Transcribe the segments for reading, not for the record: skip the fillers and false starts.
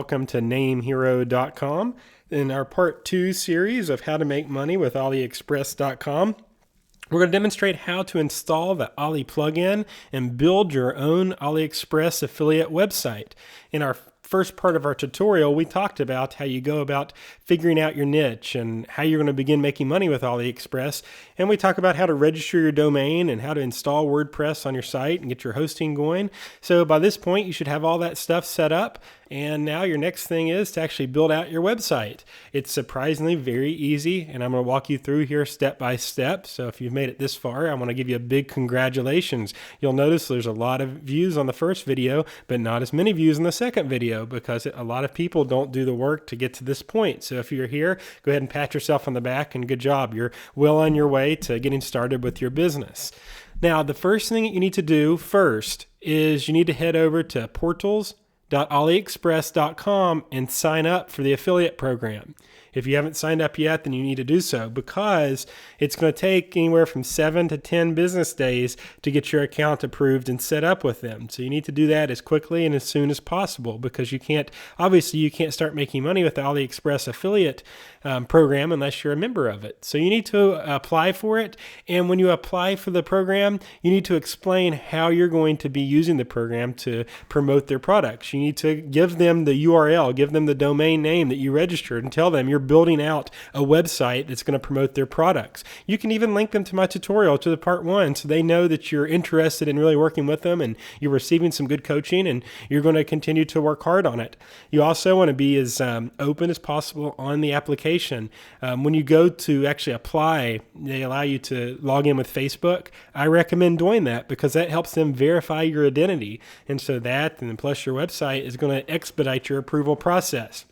welcome to NameHero.com. In our part 2 series of how to make money with AliExpress.com, we're going to demonstrate how to install the Ali plugin and build your own AliExpress affiliate website. In our first part of our tutorial, we talked about how you go about figuring out your niche and how you're going to begin making money with AliExpress. And we talk about how to register your domain and how to install WordPress on your site and get your hosting going. So by this point, you should have all that stuff set up. And now your next thing is to actually build out your website. It's surprisingly very easy, and I'm going to walk you through here step by step. So if you've made it this far, I want to give you a big congratulations. You'll notice there's a lot of views on the first video, but not as many views in the second video because a lot of people don't do the work to get to this point. So if you're here, go ahead and pat yourself on the back and good job. You're well on your way to getting started with your business. Now, the first thing that you need to do first is you need to head over to portals.aliexpress.com and sign up for the affiliate program. If you haven't signed up yet, then you need to do so because it's going to take anywhere from 7 to 10 business days to get your account approved and set up with them. So you need to do that as quickly and as soon as possible because you can't start making money with the AliExpress affiliate program unless you're a member of it. So you need to apply for it. And when you apply for the program, you need to explain how you're going to be using the program to promote their products. You need to give them the URL, give them the domain name that you registered and tell them you're building out a website that's going to promote their products. You can even link them to my tutorial, to the part 1, so they know that you're interested in really working with them and you're receiving some good coaching and you're going to continue to work hard on it. You also want to be as open as possible on the application. When you go to actually apply, they allow you to log in with Facebook. I recommend doing that because that helps them verify your identity. And so that, and plus your website, is going to expedite your approval process.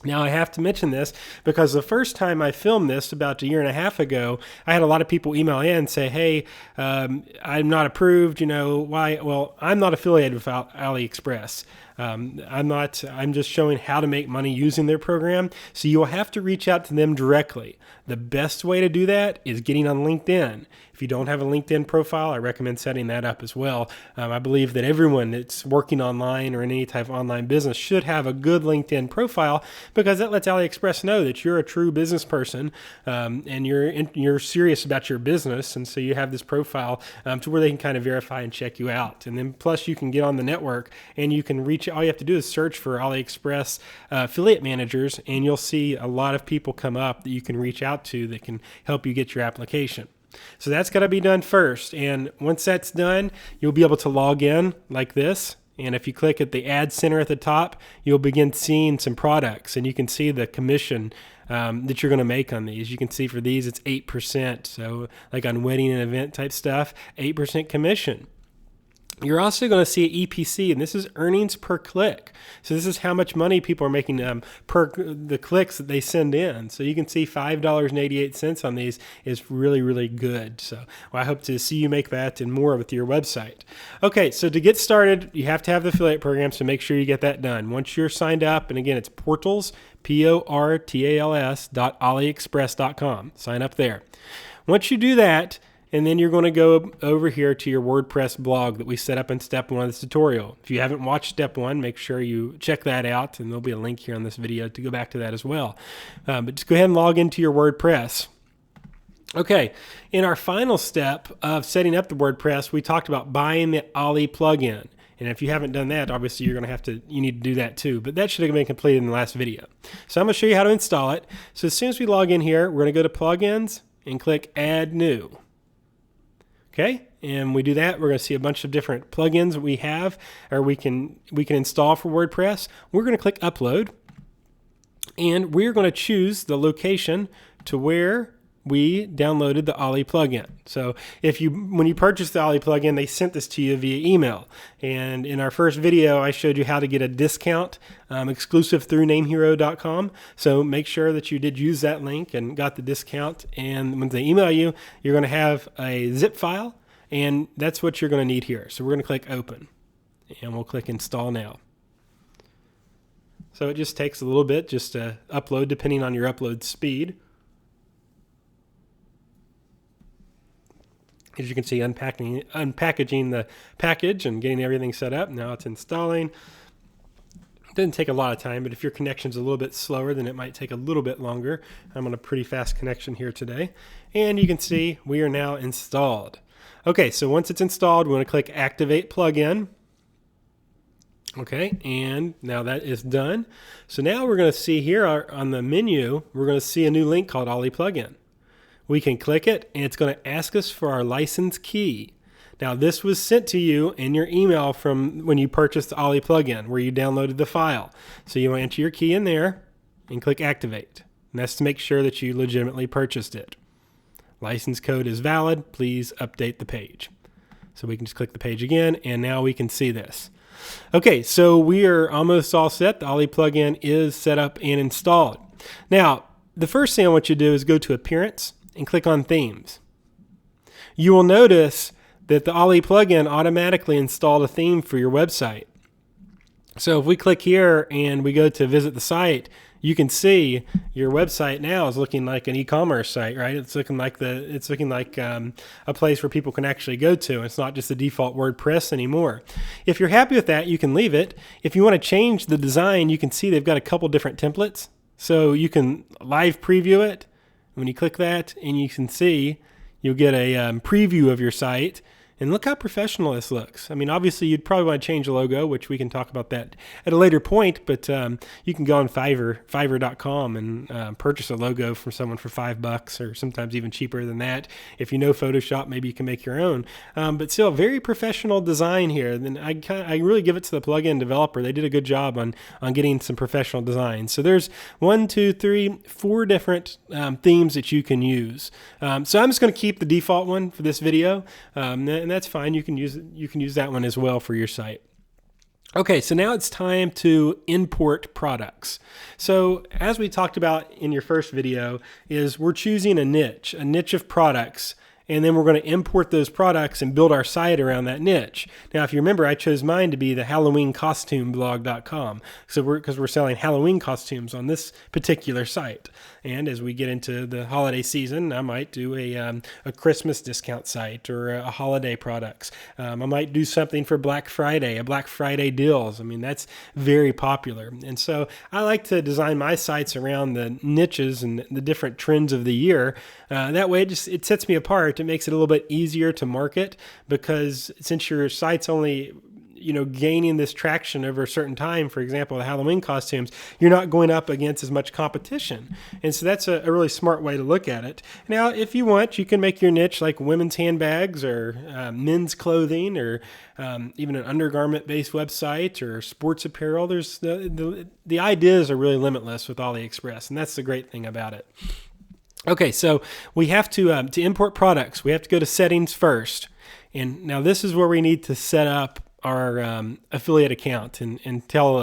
Now, I have to mention this because the first time I filmed this about 1.5 years ago, I had a lot of people email in and say, hey, I'm not approved. Why? Well, I'm not affiliated with AliExpress. I'm just showing how to make money using their program. So you'll have to reach out to them directly. The best way to do that is getting on LinkedIn. If you don't have a LinkedIn profile, I recommend setting that up as well. I believe that everyone that's working online or in any type of online business should have a good LinkedIn profile because that lets AliExpress know that you're a true business person and you're serious about your business. And so you have this profile to where they can kind of verify and check you out. And then plus you can get on the network and you can reach, all you have to do is search for AliExpress affiliate managers and you'll see a lot of people come up that you can reach out to that can help you get your application. So that's got to be done first. And once that's done, you'll be able to log in like this. And if you click at the ad center at the top, you'll begin seeing some products and you can see the commission that you're going to make on these. You can see for these, it's 8%. So like on wedding and event type stuff, 8% commission. You're also going to see EPC, and this is earnings per click. So this is how much money people are making per the clicks that they send in. So you can see $5.88 on these is really, really good. So I hope to see you make that and more with your website. Okay, so to get started, you have to have the affiliate program, so make sure you get that done. Once you're signed up, and again, it's portals, portals.aliexpress.com. Sign up there. Once you do that, and then you're going to go over here to your WordPress blog that we set up in step 1 of this tutorial. If you haven't watched step 1, make sure you check that out, and there'll be a link here on this video to go back to that as well. But just go ahead and log into your WordPress. Okay, in our final step of setting up the WordPress, we talked about buying the Ali plugin. And if you haven't done that, obviously you need to do that too. But that should have been completed in the last video. So I'm going to show you how to install it. So as soon as we log in here, we're going to go to Plugins and click Add New. Okay, and we do that, we're going to see a bunch of different plugins that we have, or we can install for WordPress. We're going to click Upload, and we're going to choose the location to where we downloaded the Ali plugin. So when you purchase the Ali plugin, they sent this to you via email. And in our first video, I showed you how to get a discount exclusive through NameHero.com. So make sure that you did use that link and got the discount. And when they email you, you're going to have a zip file, and that's what you're going to need here. So we're going to click Open, and we'll click Install Now. So it just takes a little bit just to upload depending on your upload speed. As you can see, unpackaging the package and getting everything set up. Now it's installing. Doesn't take a lot of time, but if your connection's a little bit slower, then it might take a little bit longer. I'm on a pretty fast connection here today. And you can see we are now installed. Okay, so once it's installed, we're going to click Activate Plugin. Okay, and now that is done. So now we're going to see here on the menu, we're going to see a new link called Ollie Plugin. We can click it, and it's going to ask us for our license key. Now, this was sent to you in your email from when you purchased the Ollie plugin, where you downloaded the file. So you want to enter your key in there and click Activate. And that's to make sure that you legitimately purchased it. License code is valid. Please update the page. So we can just click the page again, and now we can see this. Okay, so we are almost all set. The Ollie plugin is set up and installed. Now, the first thing I want you to do is go to Appearance and click on Themes. You will notice that the Ollie plugin automatically installed a theme for your website. So if we click here and we go to visit the site, you can see your website now is looking like an e-commerce site, right? It's looking like a place where people can actually go to. It's not just the default WordPress anymore. If you're happy with that, you can leave it. If you want to change the design, you can see they've got a couple different templates. So you can live preview it. When you click that, and you can see, you'll get a preview of your site. And look how professional this looks. I mean, obviously, you'd probably want to change the logo, which we can talk about that at a later point. But you can go on Fiverr.com and purchase a logo from someone for $5 or sometimes even cheaper than that. If you know Photoshop, maybe you can make your own. But still, very professional design here. Then I really give it to the plugin developer. They did a good job on getting some professional designs. So there's 4 different themes that you can use. So I'm just going to keep the default one for this video. And that's fine. You can use that one as well for your site. Okay, so now it's time to import products. So as we talked about in your first video, is we're choosing a niche of products, and then we're going to import those products and build our site around that niche. Now, if you remember, I chose mine to be the HalloweenCostumeBlog.com. So because we're selling Halloween costumes on this particular site. And as we get into the holiday season, I might do a Christmas discount site or a holiday products. I might do something for Black Friday, a Black Friday deals. I mean, that's very popular. And so I like to design my sites around the niches and the different trends of the year. That way, it sets me apart. It makes it a little bit easier to market, because since your site's only gaining this traction over a certain time, for example, the Halloween costumes, you're not going up against as much competition. And so that's a really smart way to look at it. Now, if you want, you can make your niche like women's handbags or men's clothing or even an undergarment-based website or sports apparel. There's the ideas are really limitless with AliExpress, and that's the great thing about it. Okay, so we have to import products, we have to go to settings first. And now this is where we need to set up our affiliate account and tell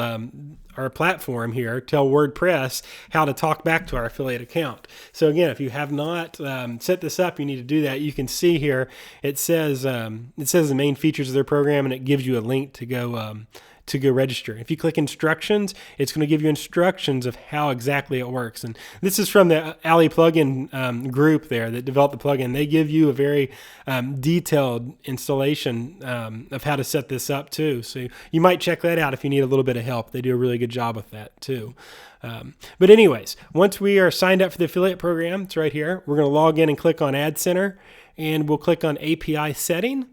our platform here, tell WordPress how to talk back to our affiliate account. So again, if you have not set this up, you need to do that. You can see here, it says the main features of their program, and it gives you a link to go register. If you click instructions, it's going to give you instructions of how exactly it works. And this is from the Ollie plugin group there that developed the plugin. They give you a very detailed installation of how to set this up too. So you might check that out if you need a little bit of help. They do a really good job with that too. But anyways, once we are signed up for the affiliate program, it's right here. We're going to log in and click on Ad Center, and we'll click on API setting.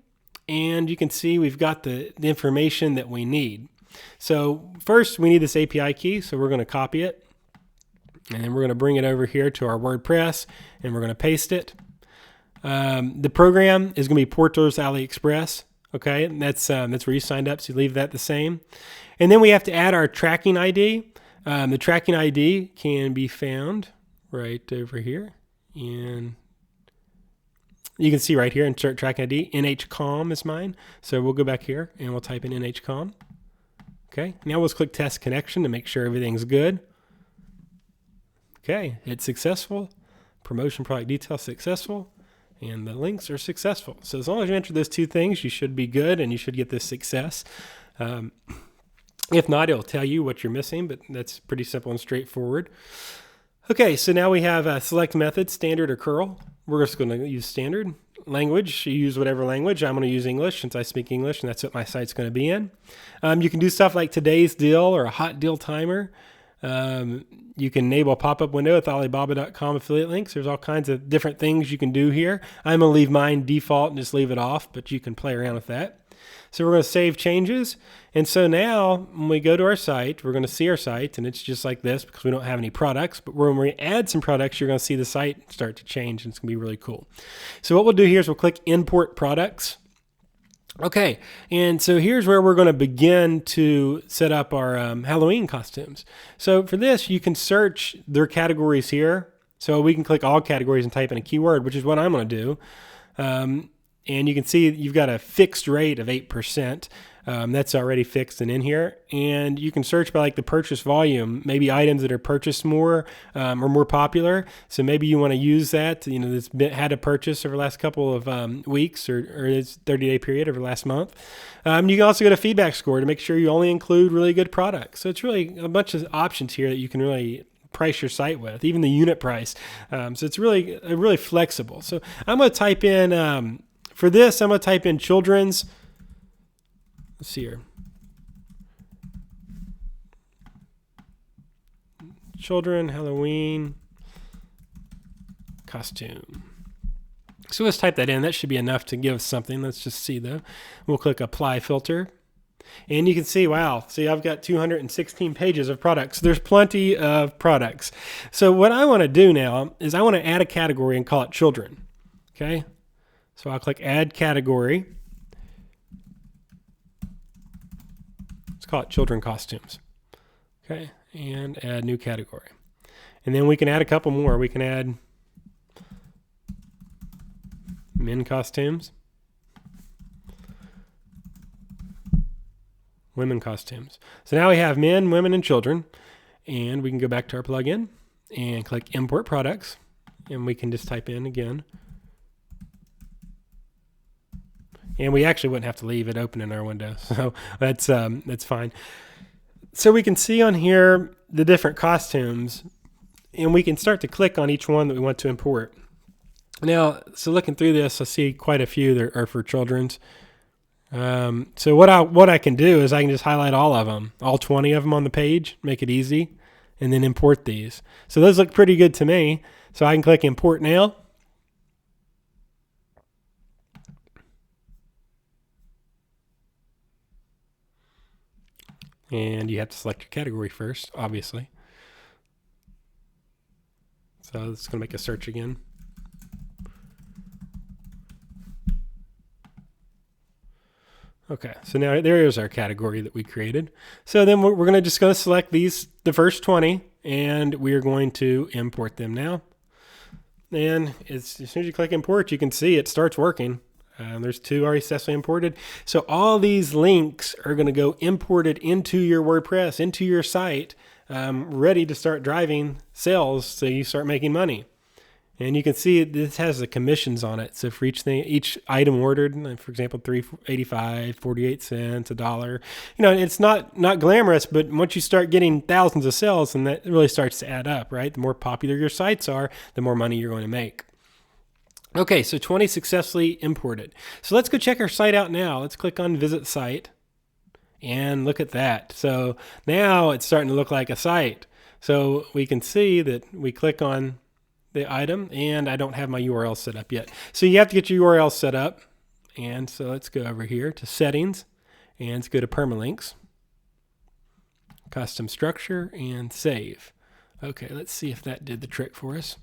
And you can see we've got the information that we need. So first we need this API key, so we're going to copy it. And then we're going to bring it over here to our WordPress, and we're going to paste it. The program is going to be Portos AliExpress. Okay, and that's where you signed up, so you leave that the same. And then we have to add our tracking ID. The tracking ID can be found right over here. And you can see right here, insert tracking ID, NHCOM is mine. So we'll go back here and we'll type in NHCOM. Okay, now let's click test connection to make sure everything's good. Okay, it's successful. Promotion product details successful. And the links are successful. So as long as you enter those two things, you should be good and you should get this success. If not, it'll tell you what you're missing, but that's pretty simple and straightforward. Okay, so now we have select method, standard or curl. We're just going to use standard. language. You use whatever language. I'm going to use English since I speak English, and that's what my site's going to be in. You can do stuff like today's deal or a hot deal timer. You can enable a pop-up window with Alibaba.com affiliate links. There's all kinds of different things you can do here. I'm going to leave mine default and just leave it off, but you can play around with that. So we're going to save changes. And so now when we go to our site, we're going to see our site, and it's just like this because we don't have any products. But when we add some products, you're going to see the site start to change, and it's going to be really cool. So what we'll do here is we'll click Import Products. Okay, and so here's where we're going to begin to set up our Halloween costumes. So for this, you can search their categories here. So we can click all categories and type in a keyword, which is what I'm going to do. And you can see you've got a fixed rate of 8%. That's already fixed and in here. And you can search by like the purchase volume, maybe items that are purchased more or more popular. So maybe you want to use that, that's had a purchase over the last couple of weeks or its 30-day period over the last month. You can also get a feedback score to make sure you only include really good products. So it's really a bunch of options here that you can really price your site with, even the unit price. So it's really flexible. So I'm going to type in, for this, I'm going to type in children's. Let's see here. Children Halloween costume. So let's type that in. That should be enough to give us something. Let's just see though. We'll click Apply Filter. And you can see, wow, see, I've got 216 pages of products. There's plenty of products. So what I want to do now is I want to add a category and call it children. Okay. So I'll click Add Category. Let's call it Children Costumes. Okay, and add new category. And then we can add a couple more. We can add men costumes, women costumes. So now we have men, women, and children. And we can go back to our plugin and click Import Products. And we can just type in again. And we actually wouldn't have to leave it open in our window. So that's fine. So we can see on here the different costumes, and we can start to click on each one that we want to import. Now, so looking through this, I see quite a few that are for children's. So what I can do is I can just highlight all of them, all 20 of them on the page, make it easy, and then import these. So those look pretty good to me. So I can click Import Now. And you have to select your category first, obviously. So it's going to make a search again. Okay, so now there is our category that we created. So then we're going to just select the first 20, and we are going to import them now. And as soon as you click import, you can see it starts working. There's 2 already successfully imported. So all these links are going to go imported into your WordPress, into your site, ready to start driving sales so you start making money. And you can see this has the commissions on it. So for each item ordered, for example, $3.85, 48 cents, $1. It's not glamorous, but once you start getting thousands of sales, and that really starts to add up, right? The more popular your sites are, the more money you're going to make. Okay, so 20 successfully imported. So let's go check our site out now. Let's click on Visit Site and look at that. So now it's starting to look like a site. So we can see that we click on the item, and I don't have my URL set up yet. So you have to get your URL set up. And so let's go over here to Settings, and let's go to Permalinks, Custom Structure, and Save. Okay, let's see if that did the trick for us.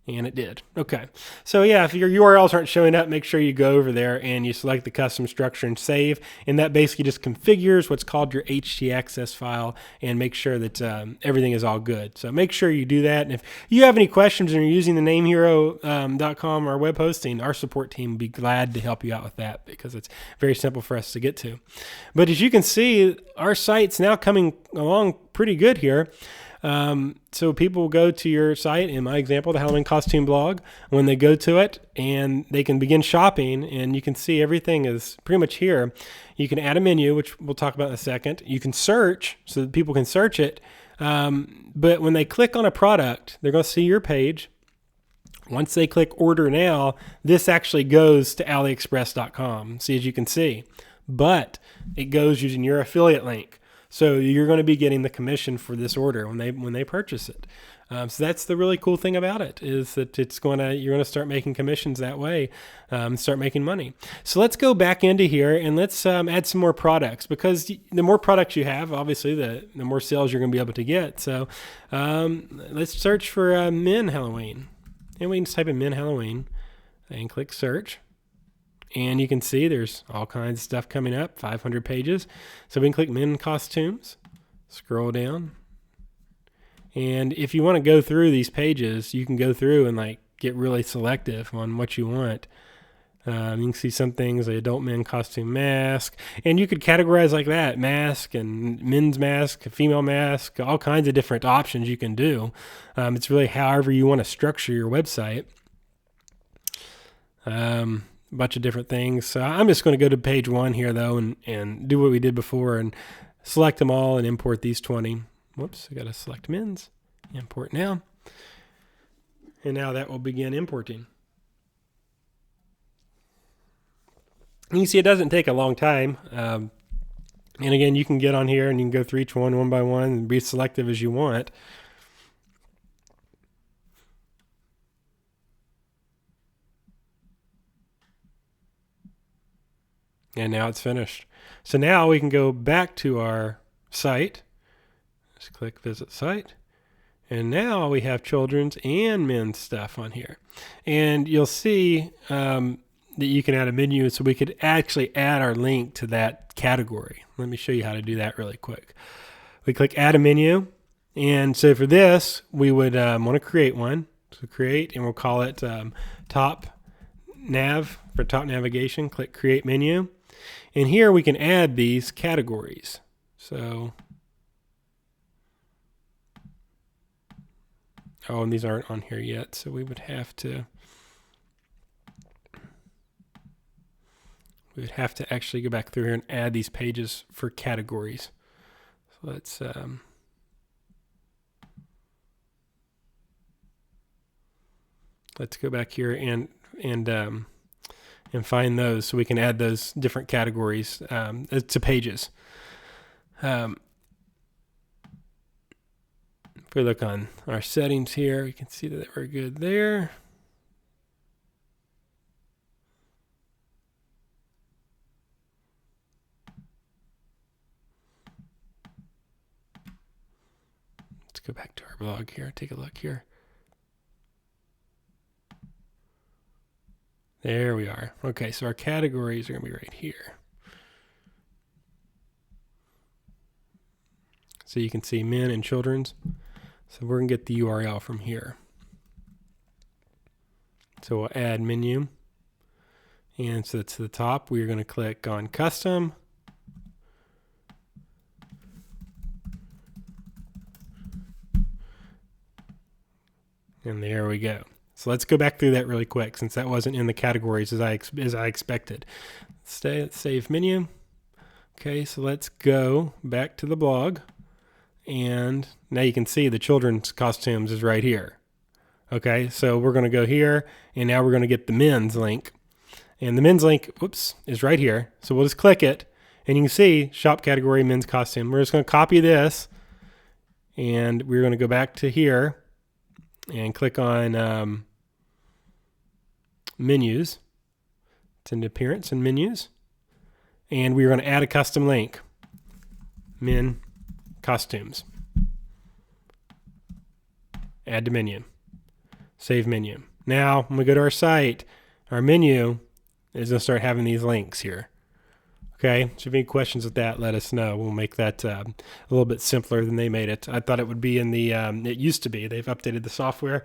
And it did. Okay. So yeah, if your URLs aren't showing up, make sure you go over there and you select the custom structure and save. And that basically just configures what's called your htaccess file and make sure that everything is all good. So make sure you do that. And if you have any questions and you're using the NameHero.com or web hosting, our support team will be glad to help you out with that because it's very simple for us to get to. But as you can see, our site's now coming along pretty good here. So people will go to your site, in my example, the Halloween Costume blog, when they go to it and they can begin shopping, and you can see everything is pretty much here. You can add a menu, which we'll talk about in a second. You can search so that people can search it. But when they click on a product, they're going to see your page Once they click order now, this actually goes to AliExpress.com, see, as you can see. But it goes using your affiliate link. So you're going to be getting the commission for this order when they purchase it. So that's the really cool thing about it, is that you're going to start making commissions that way, start making money. So let's go back into here and let's add some more products, because the more products you have, obviously the more sales you're going to be able to get. So let's search for men Halloween. And we can just type in men Halloween and click search. And you can see there's all kinds of stuff coming up, 500 pages. So we can click men costumes, scroll down. And if you want to go through these pages, you can go through and like get really selective on what you want. You can see some things like adult men costume mask, and you could categorize like that: mask and men's mask, female mask, all kinds of different options you can do. It's really however you want to structure your website. A bunch of different things. So I'm just going to go to page 1 here though, and do what we did before and select them all and import these 20. Whoops, I got to select men's, import now. And now that will begin importing. You can see it doesn't take a long time. And again, you can get on here and you can go through each one by one and be selective as you want. And now it's finished. So now we can go back to our site. Just click visit site. And now we have children's and men's stuff on here. And you'll see that you can add a menu, so we could actually add our link to that category. Let me show you how to do that really quick. We click add a menu. And so for this, we would want to create one. So create, and we'll call it top nav for top navigation. Click create menu. And here we can add these categories. So, oh, and these aren't on here yet, so we would have to actually go back through here and add these pages for categories. So let's go back here and find those, so we can add those different categories to pages. If we look on our settings here, you can see that we're good there. Let's go back to our blog here, take a look here. There we are. Okay, so our categories are going to be right here. So you can see men and children's. So we're going to get the URL from here. So we'll add menu. And so to the top, we're going to click on custom. And there we go. So let's go back through that really quick, since that wasn't in the categories as I expected. Let's save menu. Okay, so let's go back to the blog. And now you can see the children's costumes is right here. Okay, so we're going to go here, and now we're going to get the men's link. And the men's link, whoops, is right here. So we'll just click it, and you can see shop category men's costume. We're just going to copy this, and we're going to go back to here and click on menus. It's in appearance and menus. And we're going to add a custom link. Men costumes. Add to menu. Save menu. Now, when we go to our site, our menu is going to start having these links here. Okay, so if you have any questions with that, let us know. We'll make that a little bit simpler than they made it. I thought it would be in the, it used to be. They've updated the software.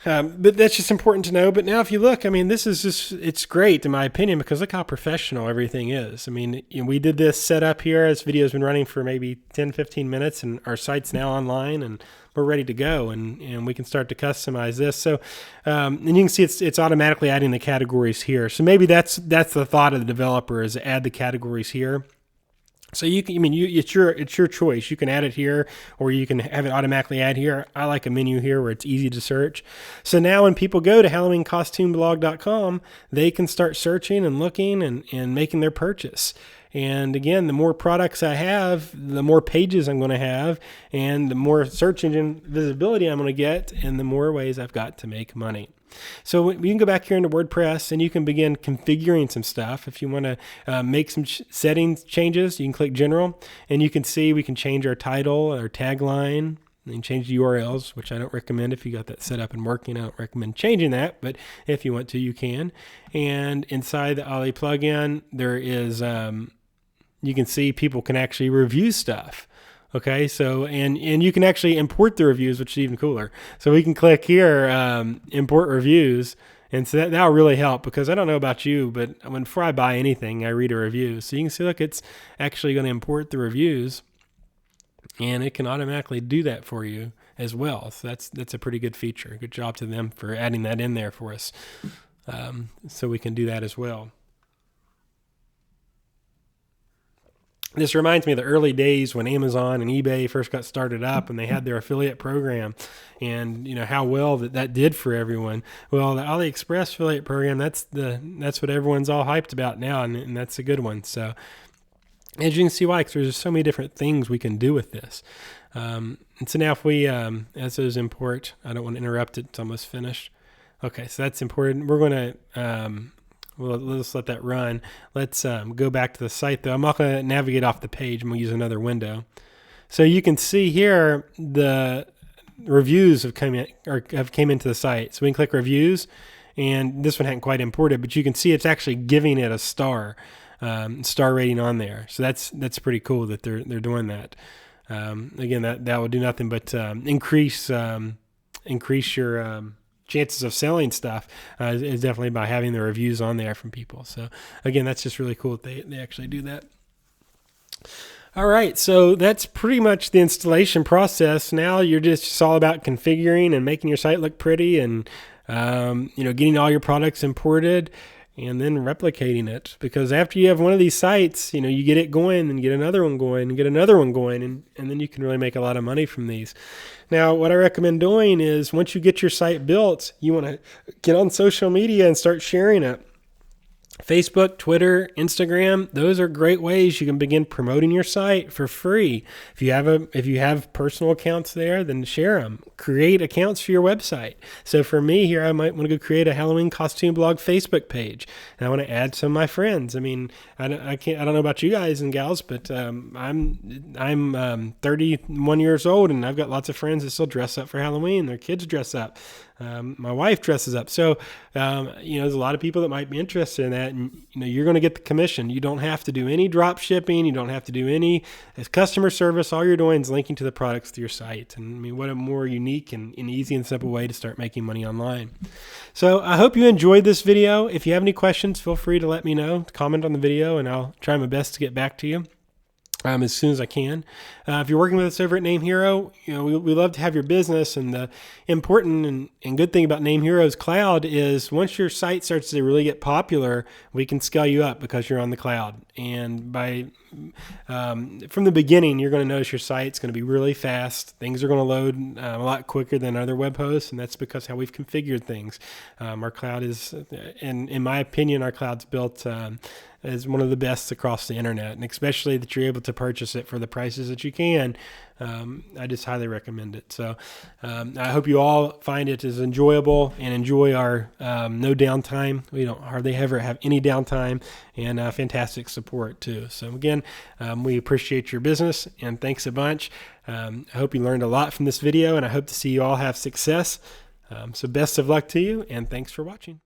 But that's just important to know. But now if you look, I mean, this is just, it's great in my opinion, because look how professional everything is. I mean, we did this setup here. This video's been running for maybe 10, 15 minutes, and our site's now online, and we're ready to go, and we can start to customize this. So, and you can see it's automatically adding the categories here. So maybe that's the thought of the developer, is to add the categories here. So you can, I mean, it's your choice. You can add it here, or you can have it automatically add here. I like a menu here where it's easy to search. So now when people go to HalloweenCostumeBlog.com, they can start searching and looking and making their purchase. And again, the more products I have, the more pages I'm going to have, and the more search engine visibility I'm going to get, and the more ways I've got to make money. So you can go back here into WordPress and you can begin configuring some stuff. If you want to make some settings changes, you can click General, and you can see we can change our title, our tagline, and change the URLs, which I don't recommend. If you got that set up and working, I don't recommend changing that, but if you want to, you can. And inside the Ollie plugin, there is, you can see people can actually review stuff. Okay, so, and you can actually import the reviews, which is even cooler. So we can click here, import reviews, and so that'll really help, because I don't know about you, but before I buy anything, I read a review. So you can see, look, it's actually going to import the reviews, and it can automatically do that for you as well. So that's a pretty good feature. Good job to them for adding that in there for us. So we can do that as well. This reminds me of the early days when Amazon and eBay first got started up, and they had their affiliate program, and you know how well that did for everyone. Well, the AliExpress affiliate program, that's what everyone's all hyped about now, and that's a good one. So as you can see why, because there's so many different things we can do with this. And so now if we, as those import, I don't want to interrupt it, it's almost finished. Okay, so that's important. We're going to, well, let's let that run. Let's go back to the site, though. I'm not going to navigate off the page. I'm going to use another window. So you can see here the reviews have came into the site. So we can click reviews, and this one hadn't quite imported, but you can see it's actually giving it a star rating on there. So that's pretty cool that they're doing that. Again, that will do nothing but increase your chances of selling stuff is definitely by having the reviews on there from people. So again, that's just really cool that they actually do that. All right, so that's pretty much the installation process. Now it's all about configuring and making your site look pretty, and getting all your products imported, and then replicating it. Because after you have one of these sites, you get it going and get another one going and get another one going, and then you can really make a lot of money from these. Now, what I recommend doing is once you get your site built, you want to get on social media and start sharing it. Facebook, Twitter, Instagram, those are great ways you can begin promoting your site for free. If you have personal accounts there, then share them. Create accounts for your website. So for me here, I might want to go create a Halloween costume blog Facebook page, and I want to add some of my friends. I mean, I don't know about you guys and gals, but I'm 31 years old, and I've got lots of friends that still dress up for Halloween. Their kids dress up. My wife dresses up. So, there's a lot of people that might be interested in that, and, you're going to get the commission. You don't have to do any drop shipping. You don't have to do any customer service. All you're doing is linking to the products to your site. And I mean, what a more unique and easy and simple way to start making money online. So I hope you enjoyed this video. If you have any questions, feel free to let me know, comment on the video, and I'll try my best to get back to you as soon as I can. If you're working with us over at NameHero, we love to have your business. And the important and good thing about NameHero's cloud is once your site starts to really get popular, we can scale you up because you're on the cloud. And from the beginning, you're going to notice your site's going to be really fast. Things are going to load a lot quicker than other web hosts, and that's because how we've configured things. Our cloud is, in my opinion, our cloud's built is one of the best across the internet, and especially that you're able to purchase it for the prices that you can. I just highly recommend it. So I hope you all find it as enjoyable and enjoy our no downtime. We don't hardly ever have any downtime, and fantastic support too. So again, we appreciate your business, and thanks a bunch. I hope you learned a lot from this video, and I hope to see you all have success. So best of luck to you, and thanks for watching.